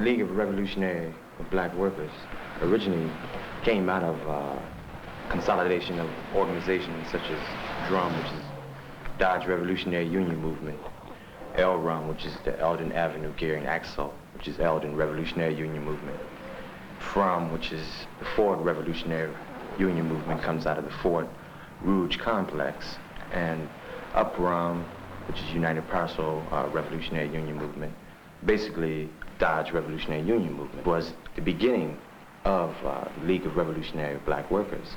League of Revolutionary Black Workers originally came out of consolidation of organizations such as DRUM, which is Dodge Revolutionary Union Movement, LRUM, which is the Eldon Avenue Gear and Axle, which is Eldon Revolutionary Union Movement, FRUM, which is the Ford Revolutionary Union Movement, comes out of the Fort Rouge complex, and UPRUM, which is United Parcel Revolutionary Union Movement. Basically, Dodge Revolutionary Union Movement was the beginning of League of Revolutionary Black Workers.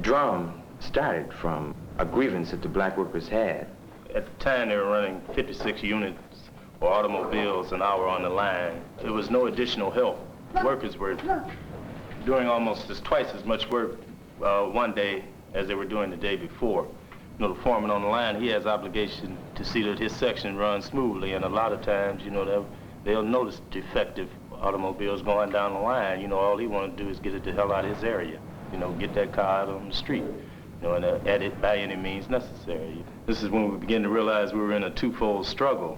DRUM started from a grievance that the black workers had. At the time, they were running 56 units or automobiles an hour on the line. There was no additional help. Workers were doing almost twice as much work one day as they were doing the day before. You know, the foreman on the line, he has obligation to see that his section runs smoothly, and a lot of times, you know, they'll notice defective automobiles going down the line. You know, all he wants to do is get it the hell out of his area. You know, get that car out on the street. You know, and edit by any means necessary. This is when we began to realize we were in a twofold struggle.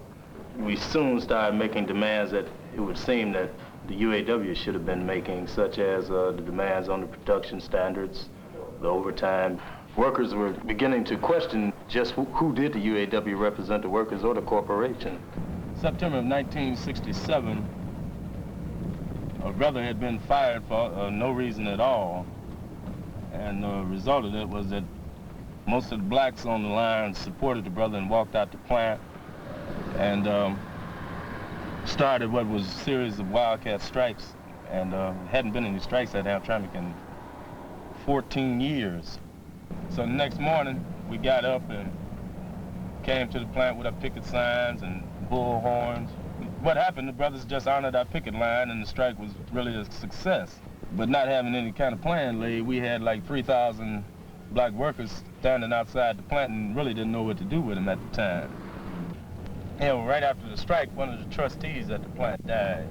We soon started making demands that it would seem that the UAW should have been making, such as the demands on the production standards, the overtime. Workers were beginning to question just who did the UAW represent, the workers or the corporation. September of 1967, a brother had been fired for no reason at all. And the result of it was that most of the blacks on the line supported the brother and walked out the plant and started what was a series of wildcat strikes. And hadn't been any strikes at Hamtramck in 14 years. So the next morning, we got up and came to the plant with our picket signs and bullhorns. What happened, the brothers just honored our picket line and the strike was really a success. But not having any kind of plan laid, we had like 3,000 black workers standing outside the plant and really didn't know what to do with them at the time. You know, right after the strike, one of the trustees at the plant died.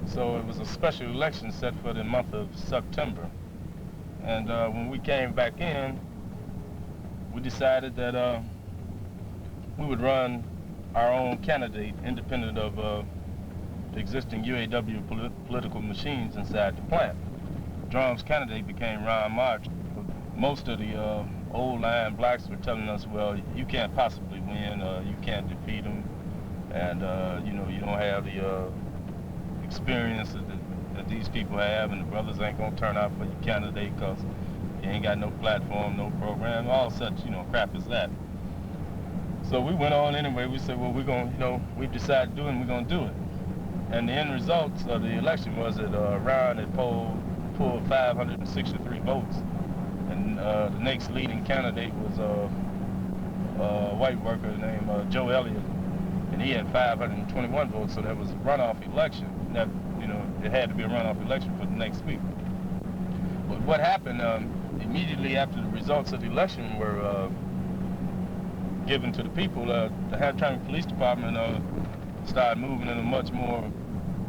So it was a special election set for the month of September. And when we came back in, we decided that we would run our own candidate independent of the existing UAW political machines inside the plant. DRUM's candidate became Ron March. Most of the old line blacks were telling us, well, you can't possibly win, you can't defeat them, and you know, you don't have the experience that these people have, and the brothers ain't gonna turn out for your candidate because you ain't got no platform, no program, all such, you know, crap as that. So we went on anyway. We said, well, we're gonna, you know, we've decided to do it and we're gonna do it. And the end results of the election was that Ron had pulled 563 votes. And the next leading candidate was a white worker named Joe Elliott. And he had 521 votes, so that was a runoff election. That, you know, it had to be a runoff election for the next week. But what happened immediately after the results of the election were given to the people, the Hamtramck Police Department started moving in a much more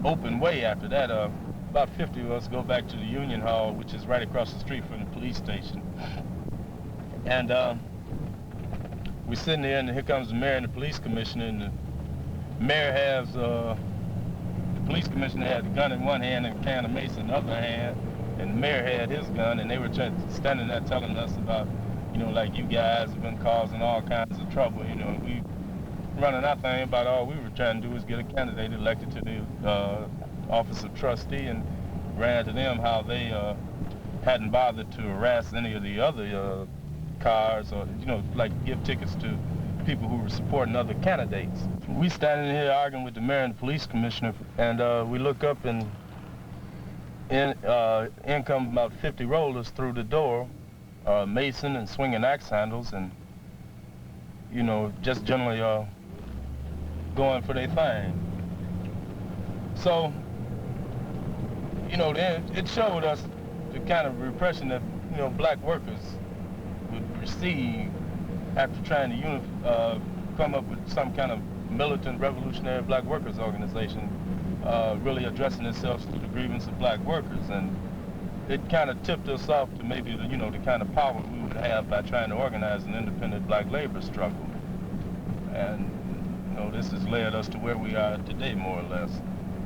open way after that. About 50 of us go back to the Union Hall, which is right across the street from the police station. And we're sitting there, and here comes the mayor and the police commissioner, and the mayor has, the police commissioner had the gun in one hand and a can of mace in the other hand, and the mayor had his gun, and they were just standing there telling us about, you know, like, you guys have been causing all kinds of trouble, you know, and we running our thing about all we were trying to do is get a candidate elected to the office of trustee, and ran to them how they hadn't bothered to harass any of the other cars or, you know, like give tickets to people who were supporting other candidates. We standing here arguing with the mayor and the police commissioner, and we look up and in come about 50 rollers through the door, mason and swinging axe handles, and, you know, just generally going for their thing. So, you know, it showed us the kind of repression that, you know, black workers would receive after trying to come up with some kind of militant revolutionary black workers organization, really addressing itself to the grievance of black workers. And it kind of tipped us off to maybe, you know, the kind of power we would have by trying to organize an independent black labor struggle. And, you know, this has led us to where we are today, more or less.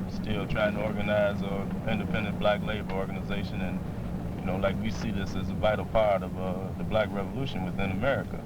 still trying to organize an independent black labor organization, and, you know, like we see this as a vital part of the black revolution within America.